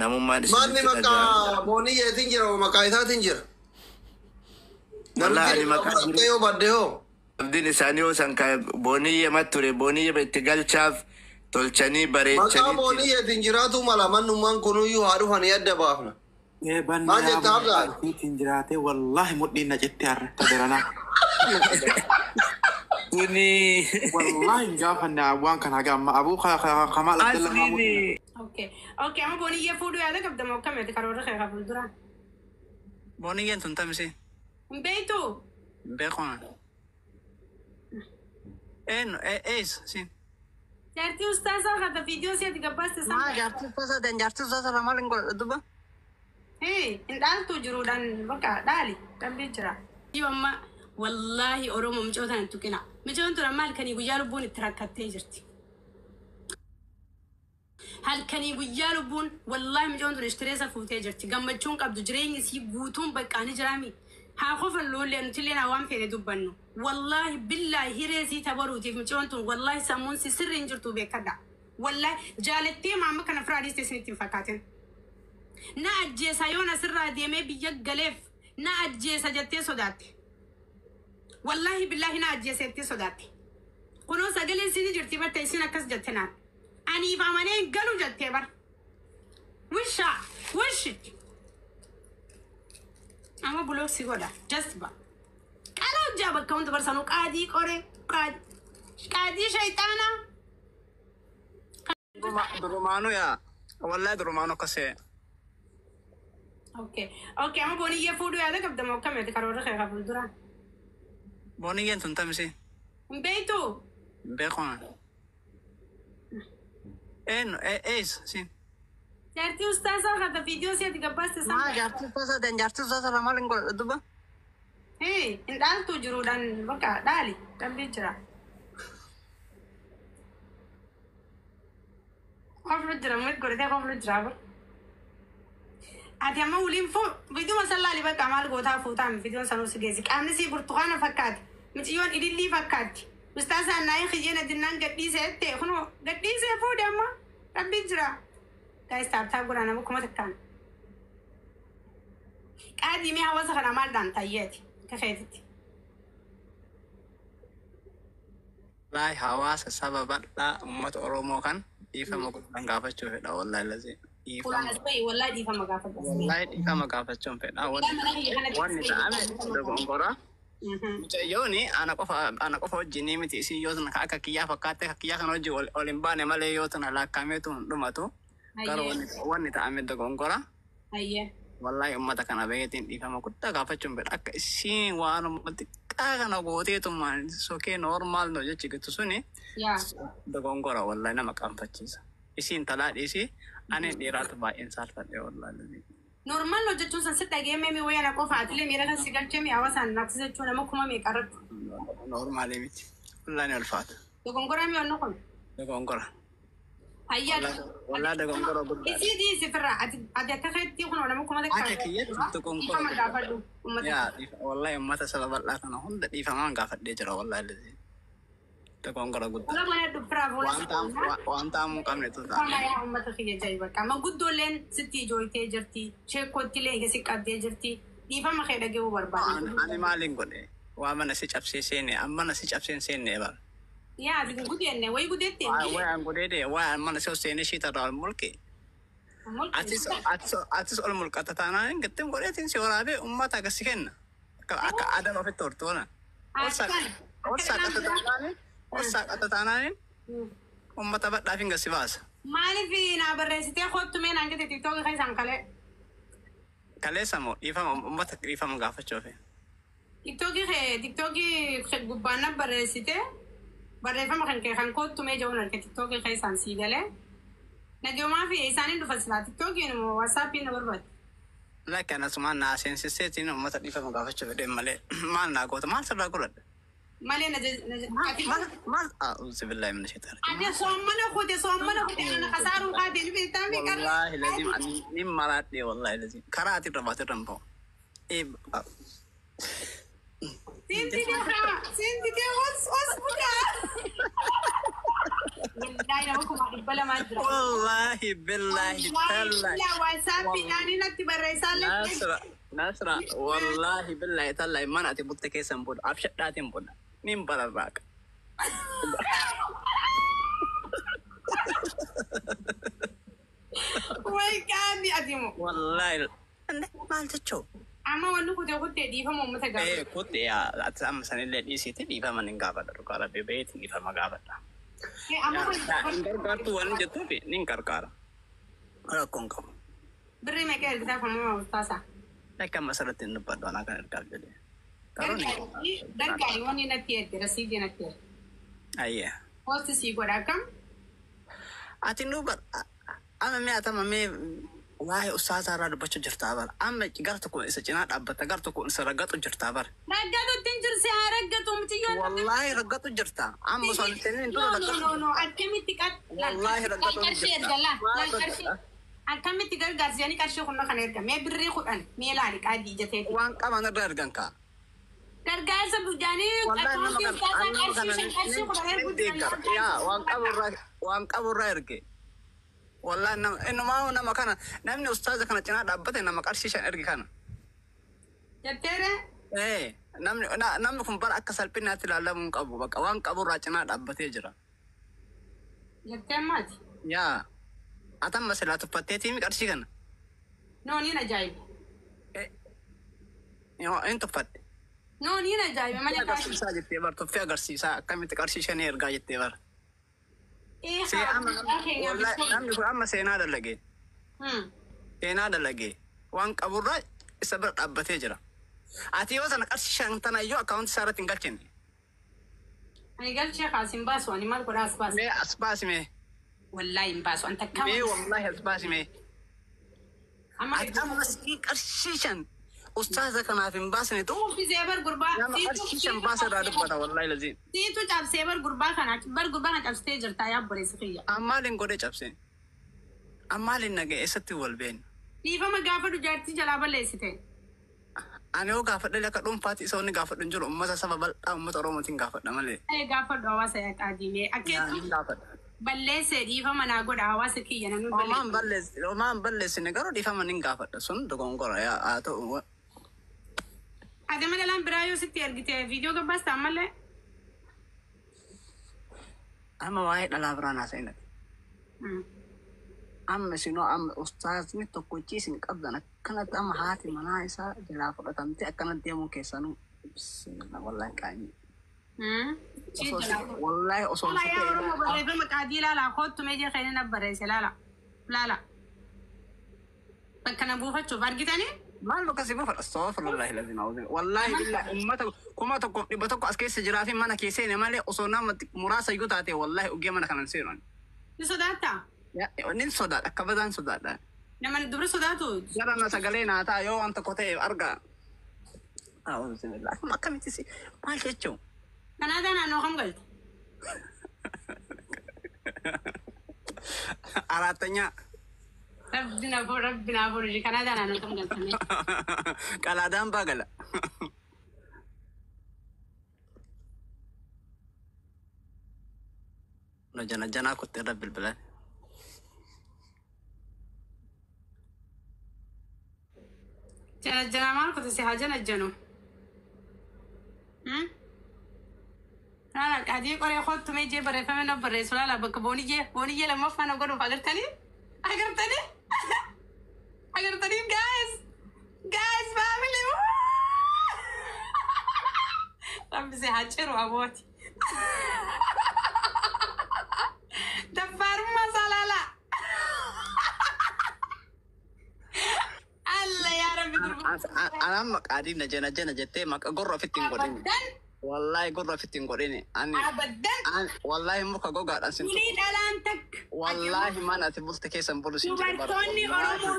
namummaan Manni maqaa booniyyeetiin jira moo maqaa isaatiin jira? Wallahi maqaa Namni yoo badde hoo? abdiin isaanii yoo san booniyye mat ture booniyye itti galchaaf tolchanii Maqaa bareechanii booniyyeetiin jiraatu mala mannummaan kunuyyuu haa dhufanii adda baafna. Maal jettaa Abdaan? Jiraate wallahi mudhiin na jettee harrata daranaa. kuni Wallahi gaafanne waan kana gamma abuu kamal asliini Okay. Okay, amma booniyye fuudhuu yaada qabda moo akkamitti karoora kee qabul duraan? Booniyyen tun tamsi. Hin beektu? Beekona. Ees sin. Jaartii ustaasaa hata viidiyoo si'ati gabbaasti san. Jaartii uffata lamaan hin godhu duba. Hin dhaaltu jiruudhaan bakka dhaali dhabbii jira. Yoo amma wallaahi Oromoo micoota hin tuqina. Micoon tura maal kanii guyyaa lubbuun itti rakkattee jirti. Halkanii guyyaa lubbuun wallaahi micoon tura ishtireessa fuutee jirti. Gammachuun qabdu jireenyi isii guutuun baqqaanii jiraami. Haa qofan loollee nuti illee waan fedhe dubbannu. Wallaahi billaahi hiree sii tabaruutiif micoon tun wallaahi sammuun si sirri hin jirtu beekadha. Wallaahi jaalattee maamma kana firaadhiiste isinitti hin fakkaatin. Na ajjeesa yoon asirraa deemee biyya galeef na ajjeesa jettee sodaatte. Wallahi billahi na ajjeesa jettee sodaatte. Kunoo sagaleen isin jirti batte isin akkas jette naan. Aniif amanee galu jettee bar. Wish. Amma bulooksi godha. Just ba. Qalaa hojjaa bakka hundi barsanuu qaadii qoree qaadii shayxaanaa. Durumaanu yaa. Wallahi durumaanu akkasee. Okay, amma booniyye fuudhuu yaada qabda moo akkamitti karoora kee qabul duraan? Booniyyen tun tamsi. Hin beektu? Beekona. Ees sin. Jaartii ustaasaa hata viidiyoo si'ati gabbaasti san. Jaartii uffata lamaan hin godhu duba. Hin dhaaltu jiruudhaan bakka dhaali dhabbii jira. Qoflu jira moo godhatee qoflu jira bar. Ati amma waliin viidiyoo masallaali bakka maal gootaa fuutaan viidiyoon sanuu si geessi. Qaamni sii burtukaana fakkaati. Miciyyoon ilillii fakkaatti. Ustaasaan naayii xiyyeena dinnaan gadhiisee ta'e kunoo gadhiisee fuudhe amma dhabbii jira. Guys, taaptaa godhaa nama kuma takkaan. Qaadii mee hawaasa kana maaldhaan tayyeeti kafeetitti. Wallahi hawaasa saba bal'aa uummata Oromoo kan dhiifama guddaa gaafachuu fedha wallahi lazi. Fulaan as bahi wallahi dhiifama gaafadha. Wallahi dhiifama gaafachuun fedha wanni ta'ame dogongora. Mucayyooni ana qofa wajjinii miti isin yoo tana akka kiyyaa fakkaatte akka kiyyaa kana wajji ol hin baane malee yoo tana laakkameetu hin dhumatu. Garuu wanni ta'ame dogongora. Wallahi uummata kana beeketiin dhiifama guddaa gaafachuun fedha akka isin waanuma xiqqaa kana gooteetumaan sokee normaal no jechi gitu suni dogongora wallahi nama qaanfachiisa. Isin talaa dhiisi ani dhiiraatu baay'een saalfadhe wallahi. Normaal no jechuun san sitti dhageemee mi wayana qofa atilee miira kan si galchee mi hawaasaan naqsi jechuun nama kuma meeqarrattu. Normaalee miti. Wallahi ni ulfaata. Dogongora mi onno kun? Dogongora. Ayyaad. Wallahi dogongora guddaa. Isii sifirraa ati akka keetti kun nama kuma takka. Akka kiyyatti dogongora. Dhiifama gaafadhu. Yaa wallahi uummata saba bal'aa kana hunda dhiifamaan gaafadhee jira wallahi lazi. Dogongora guddaa. Wala mana dubbiraa fuula. Waan taa'amuu qabne tuuta. Fama yaa uummata kiyya jahi bakka. Amma guddoolleen sitti ijooytee jirti. Sheekootti illee eega siqqattee jirti. Dhiifama kee dhagahuu barbaada. Ani maaliin godhe? Waa mana si cabsee seenne amma na si cabseen seenne bara. Yaa ati gudeenne wayi gudeetti. Waan godheede waan mana si seenne shiita dhaa mulqi. Atis ol mulqata taanaan gatteen godheetiin si waraabee uummata agarsi kenna. Akka aadaa ofitti hortoona. Saaqata taanaan uummata badhaaf hin gassi baasa. Maaliif naa barreessitee kottu mee naan jette tiktookii keessaan kalee? Kaleessa moo dhiifama uummata dhiifama gaafachuuf. Tiktookii gubbaan na barreessitee barreeffama kan kee kan kottu mee jiruun arge tiktookii keessaan sii galee. Nagoomaa fi isaaniin dhufa silaa tiktookiin immoo waasaappiin na barbaade. Lakki anasumaan naa seensisseetiin uummata dhiifama gaafachuuf deemu malee maal naa goota maal sirraa godhadha? Malee maal a'uudhu billahi min shaitaan. Ade soomana kude ana kasaaru qaade ni beektaa mi qara. Wallahi lazim ani ni maraadhe wallahi lazim karaa ati irraa bahu. Sinti dia os buka. والله أنا بكم أقبل ما أدري والله بالله تالله لا واسابي أنا نكتب الرسالة نصرة والله بالله تالله ما نأتي بوتك سنبود أبشر داتين بودا نيم بلراك ويكاني أديمو والله ما تشوف أما وانو كده كنت دي فما متجاوب إيه كنت يا أتسامح سنة اللي دي سيتي دي فما نقابل ركارا ببيت دي فما قابل أما نكار كارتو وان جتو بي نكار كارا أنا كونكم بري ما كان كده فما مستاسا لكن مسألة النبض أنا كان أركب جدي تروني درجة يواني نتيجة رسيدي نتيجة أيه وقت سيقول رقم أتنوبر أنا مي أتما مي واي أستاذ أراد بچو جرتابر أما جرتكو إنسا جنات أبتا جرتكو إنسا رقاتو جرتابر رقاتو تنجر سيها رقاتو متيون والله رقاتو جرتا أما صار تنين دول رقاتو نو أكمي تكات والله رقاتو جرتا لا أكمي تكات غازياني كارشي خلنا خنيركا مي بري خلان مي لارك عادي جتيك وان كما ندر جنكا درجة بجاني يا وان كابور رايركي والله إنه ما هو نما كان نمني أستاذ كان جناد أبدا نما كارشيش أرجع كان جتيرة إيه نمني كم بار أكسر بينا تلا لا من كابو بق وان كابور راجناد أبدا يجرا جتيمات يا أتم مسألة تفتيتي مي كارشي كان نو نينا جايب يا أنت فت نو نينا جايب ما يا نكاش كارشي ساجي تبار تفيا كارشي سا كم تكارشي شنير جاي تبار إيه سي والله نمني أما سيناد لقي سيناد لقي وان كابور راج سبر أبدا يجرا أتي وزن كارشي شان تنا يو أكاونت سارة تنقلتني أنا قلت شيخ عاصم باسو أنا ما أقول أسباس مي أسباس مي والله باسو أنت كم مي والله أسباس مي أما أتم مسكين كارشيشان أستاذ كنا في مباسني تو في زيبر قربا يا ما كارشيشان باسر رادب بتا والله لذيذ تيتو جاب زيبر قربا كان بر قربا كان ستيجر تاياب بريسخية أمالين قدي جابسين أمالين نجى إستي والبين في فما قافر جارتي جلابا ليستين أنا هو قافر لك دوم فاتي سوني قافر نجول أمة سبب أمة رومتين قافر نملي أي قافر دوا سيك عادي أكيد قافر بلس دي فما نقول عواس كي ينامي وما بلس نجارو دي فما نين قافر سون دكون قرا يا أتو هذا من الآن برايو ستي أرجع فيديو كباس تعمله أما واحد على برانا سينك أما شنو أما أستاذ نتو كوتشيس نقبضنا كانت أما هاتي منايسة جلافة تمتي كانت ديمو كيسانو بسم الله والله كاني والله أصول لا يا رب بريدو مكادي لا خود تمجي خيرنا بريس لا بكنا بوفا تشوف أرجع ما له كسبه فاستغفر الله الذين أعوذ والله بالله أمتك كما تقول بتوقع أسكيس جرافي ما نكيسين ما لي أصولنا مراسة يقطعتي والله أجيما كنا نسيرون نصدقتا يا نين صدق أكبدان صدق لما ندبر صدقتو جرى الناس قالينا تا يو أنت كتير أرجع أعوذ بالله ما كم تسي ما شو أنا هذا أنا نوهم قلت أراتنيا ربنا فرجي كان هذا أنا نوهم قلت كلا دام باغلا نجنا كنت رب البلاد جنا مال كنت سهاجنا جنو لا قاعد يقول يا خود تمي جي بري فمن بري سلا لا بك بوني جي لما فانا قولوا فقرتني guys family ربي سهاجر وابوتي دفار ما صلالا الله يا ربي أنا ما قاعدين نجنا جتة ما قرر في التنقلين والله قرر في التنقلين أنا أبدا والله مك قاعد أنسين وليد ألانتك والله ما نتبلت كيس نبولس تبرتوني أرومو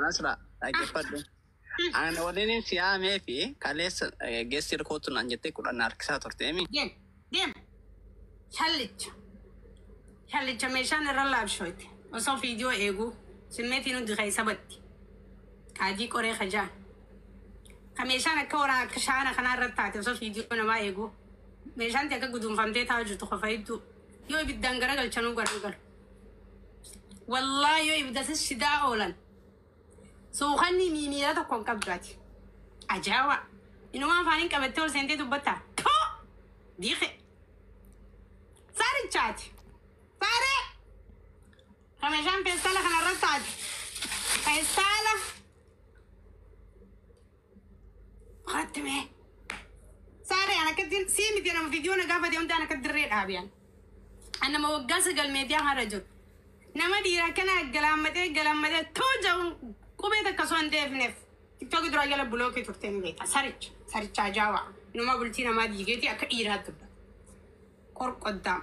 نسرة أجيب أنا ولين سيامي في كاليس جسر كوتون أنجتي كل ناركسات ترتمي ديم شلت ميشان الرلاب شويت وصو فيديو إيجو سميتي نو دخي سبتي كادي كوري خجان خميشان كورا كشانا خنا رتاتي وصو فيديو نما إيجو meeshaan akka gudunfamtee taa jirtu qofaytu yoo ibiddaan garagalchanuu garagalu wallahi yoo ibiddasis shidaa oolan suuqanni miimiyaa tokkoon qabdaati ajaawa inumaan faaniin qabattee ol seentee dubbatta diiqe saarichaati saaree ka meeshaan feestaala kanarra taati feestaala qattime saaree ana kadin siimiti nama viidiyoo na gaafate hundi ana kaddirree dhaabiyaan anama waggaa sagal meediyaa har'a jiru nama dhiiraa kana galammatee tooja'uun qubee takka osoo hin deefneef tiktookii dura jala bulookii turtee ni beekta saricha ajaa'aa numa bultii namaa diigeetii akka dhiiraatti dubba qorqoddaa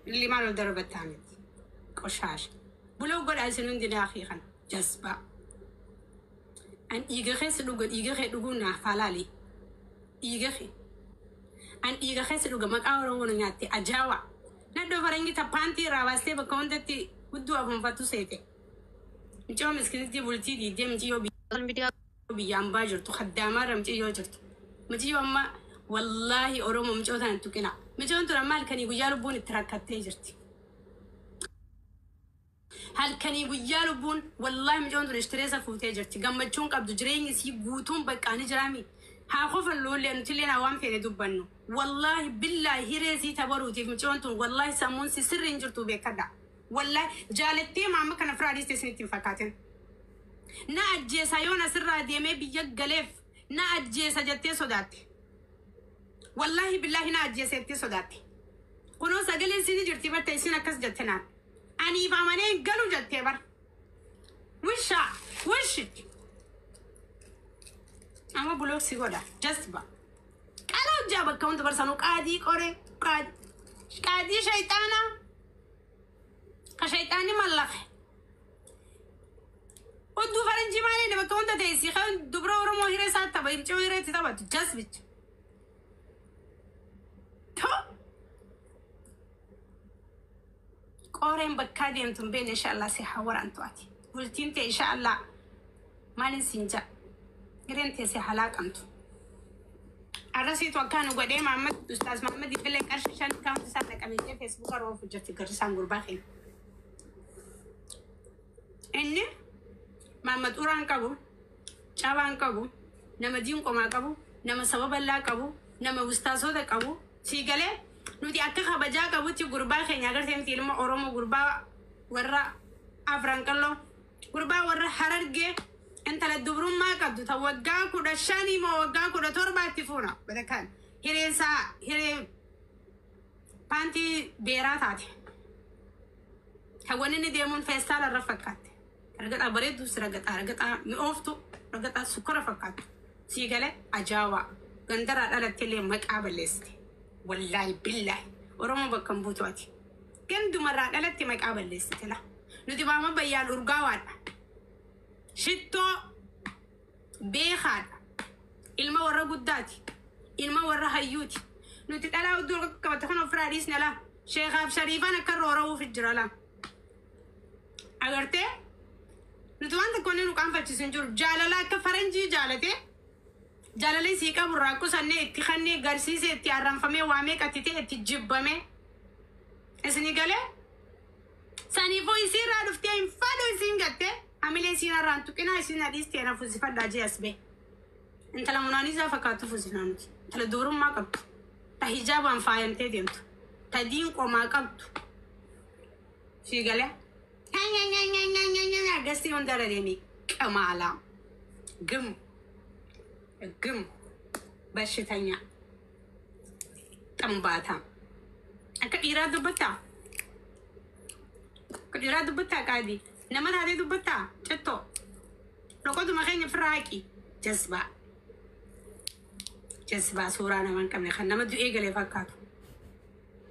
limaan ol darbattaa miti qoshaasha buloo godhaa isin hundi daakii kana jasbaa an dhiiga keessa dhuga dhiiga kee dhuguu naaf halaali dhiiga kee an dhiiga keessa dhuga maqaa oromoo na nyaatte ajaa'aa naddo farangi tappaantii raabastee bakka hundatti gudduu afuunfattu seete miccoo miskinitti bultii diidee micciyoo biyyaan baa jirtu haddaamarra micciyoo jirtu micciyoo amma wallaahi oromoo miccoo tana tuqina miccoon tun amma halkanii guyyaa lubbuun itti rakkattee jirti halkanii guyyaa lubbuun wallaahi miccoon tun ishtireessa fuutee jirti gammachuun qabdu jireenyi isii guutuun baqqaani jiraami haa qofan loollee nutillee naa waan fedhe dubbannu wallahi billahi hireesii tabaruutiif miccoon tun wallahi sammuun si sirriin jirtu beekadha wallahi jaalattee maamma kana firaadiste isinitti hin fakkaatin na ajjeesa yoon asirraa deemee biyya galeef na ajjeesa jettee sodaatte wallahi billahi na ajjeesa jettee sodaatte kunoo sagalee isini jirti batta isin akkas jette naan aniif amanee galu jettee bar wishi ama bulook si godha jasba qala hojjaa bakka hunda barsanuu qaadii qore qaadii shayxaanaa ka shayxaani mallafe oduu faranjii maalee da bakka hunda teessii kan dubra oromoo hiree isaa taba imcoo hireetti taphatu jasbicha qoreen bakkaa deemtun been inshaallah si hawaran to'ati bultiin ta'e inshaallah maalin sinja hireen teesse halaaqamtu arrasiitu akkaan godhee Mahammad Ustaaz Mahammad Ifilee qarshii 5 kaawunti isaa dhaqamee feesbuuka roofu jirti garrisaan gurbaa keenya inni Mahammad uraan qabu cabaan qabu nama diin qomaa qabu nama sababallaa qabu nama ustaazota qabu siigalee nuti akka kabajaa qabutti gurbaa keenya agartee miti ilma oromoo gurbaa warra afran qalloo gurbaa warra harargee intala dubrummaa qabdu ta waggaa 15 moo waggaa 17 fuuna badakaan hiree paantii beeraa taate hawwan inni deemuun feestaala irra fakkaatte ragaxaa bareeddus ragaxaa mi'ooftu ragaxaa sukkara fakkaattu siigalee ajaawaa gandaraa dhalatteellee maqaa balleessite wallahi billahi oromoo bakka hin buutu ati gandumarraa dhalatti maqaa balleessite la nuti maama bayyaan urgaawaadha shittoo beekaadha ilma warra guddaati ilma warra hayyuuti nuti dhalaa udduu qabate kan ofirraa dhiisne la sheekaaf shariifaan akka roora'uuf jira la agartee nuti waan tokkoon nu qaanfachiisu hin jiru jaalala akka faranjii jaalate jaalalli sii qabu rakkoo sannee itti kannee garsiise itti arranfamee waamee qattitee itti jibbame isini galee saniifuu isiirraa dhuftee hin fadhu isin gattee amilee isiin irraan tuqinaa isin adiistee na fuzifadhaa jee as bee intala munaanisaa fakkaattu fuzinaa nuti intala dubrummaa qabdu ta hijaabaan faayamtee deemtu ta diin qomaa qabdu sii galee gastii hundara deemii qamaalaa ግም በሽተኛ ጠንባታ ከዲራ ዱበታ ቃዲ ነመን ሀዴ ዱበታ ጭቶ ለቆቱ መኸኝ ፍራቂ ጀዝባ ሱራ ነመን ቀምነ ከነመ ዱኤ ገሌ ፈካቱ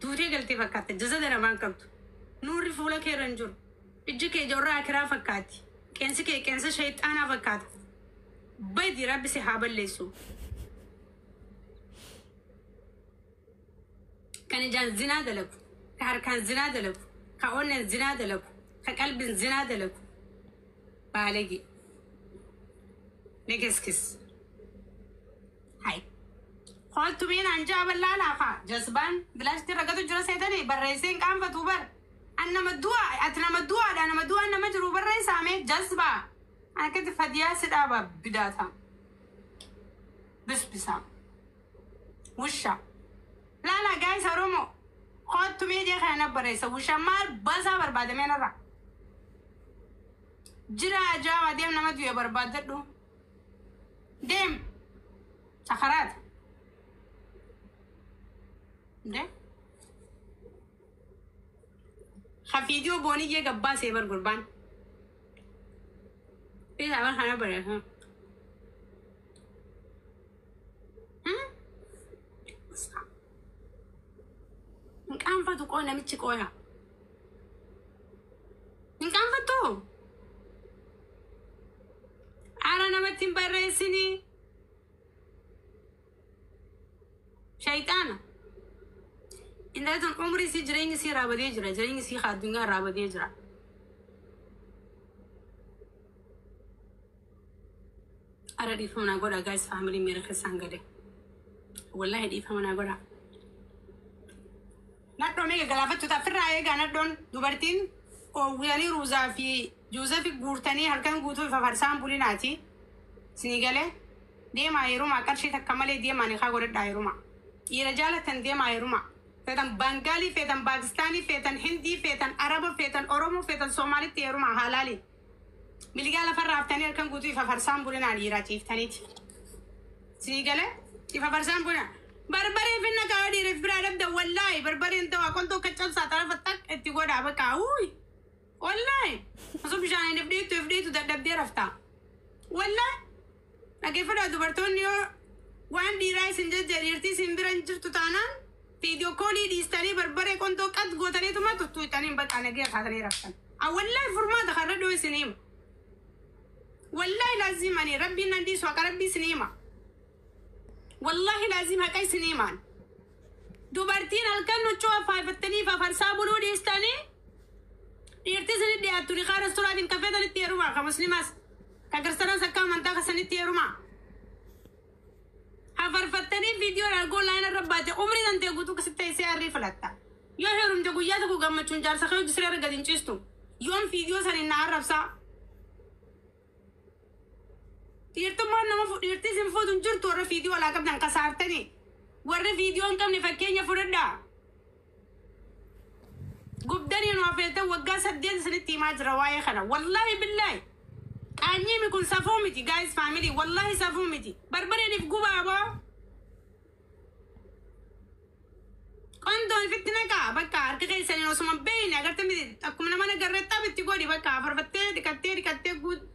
ዱቴ ገልቴ ፈካተ ጀዘደ ነማን ቀብቱ ኑሪ ፉለ ከረንጁር እጅ ከጆራ አክራ ፈካቲ ቄንስ ሸይጣና ፈካቱ بدي ربي سحاب الليسو كان جان زنا دلكو كهركان زنا دلكو كأون زنا دلكو كقلب زنا دلكو بالغي نكسكس هاي قلت بين عن جاب لا خا جسبان بلاش ترقدوا جرسيتني بالرئيسين كان فتوبر أنا مدوع أنا مدوع أنا مدوع أنا مجرو بالرئيس عميت جذبة أنا كنت فديا سدابة بدايتها بس بسام وشا لا جاي سرومو قلت ميديا خيانة بالرئيس وشا مال بسا بعد ما نرى جرا جاوا ديم نمدوية برباد دو ديم سخرات ده خفيديو بوني جي قبا سيبر قربان إيه عمل خانا بريد ها إنكان فتو قونا ميتش قويا إنكان فتو عرانا متين بريسيني شيطانا إن هذا عمري سي جريني سي رابط يجرا جريني سي خادنغا رابط يجرا أرى دي فمنا قولا guys family ميرا خسان قده والله دي فمنا قولا نتو ميغا غلافة تتفر رايقا نتون دوبرتين أو يعني روزا في جوزا في قورتاني هلكان قوتو ففرسان بولي ناتي سنيقالي دي ما يروما كرشي تكمالي دي ما نخا قرد دايروما يرجالة تندي ما يروما فيتن بنغالي فيتن باكستاني فيتن هندي فيتن عرب فيتن أورومو فيتن سومالي تيروما حلالي ملقالة فرّافتاني هلكان قوتو ففرسان بولي نالي راتي فتانيتي سنيقالي ففرسان بولي بربري فينا كاودي رفبرا ربدا والله بربري انتوا كنتو كتشل ساترا فتك اتقود عبكا اوي والله أصب جاني نفديتو دبدي رفتا والله نكيف دا دوبرتون يو وان دي رايس انجل جريرتي سنبران جرتو تانان فيديو كولي ديستاني بربري كنتو قد قوتاني تما تتويتاني بقى نجي خاطري رفتن والله فرما تخردو سنيم والله لازم اني ربي نندي سواك ربي سنيما والله لازم هكاي سنيمان دوبرتين الكن نتشوف فايفتني ففرسابولو ديستاني يرتزني دي أتوري خارج سورة دين كفيدة نتيروما كمسلمات كاكرسنا سكا منطقة سنتيروما هفرفتني فيديو رالقول لاين الرباتي عمري دانتي قوتو كستي سياري فلتا يو هيروم جو قيادة كو قمتشون جار سخيو جسري رقدين چيستو يوم فيديو سنين نعرف سا يرتمان نما يرتزم فودون جرتو ورا فيديو ولا كبدان كسارتني ورا فيديو انكم نفكين يفردا قبداني نوافيتا وقا سدين سنتي ماج رواية خنا والله بالله أني ميكون سافومتي guys family والله سافومتي بربري نفقو بابا كنتون فتنكا بكا أركي سنين وسمان بيني أغر تمدي أكو من أمانا قررتا بتقولي بكا فرفتي دكتي قود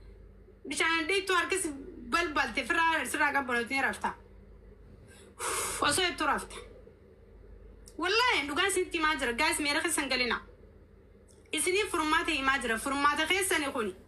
بشان ديتو أركس بلبل تفرار سراغا بلوتين رفتا وصويتو رفتا والله نوغان سنتي ماجرة guys ميرا خسن قلنا إسني فرماتي ماجرة فرماتي خيسان يخوني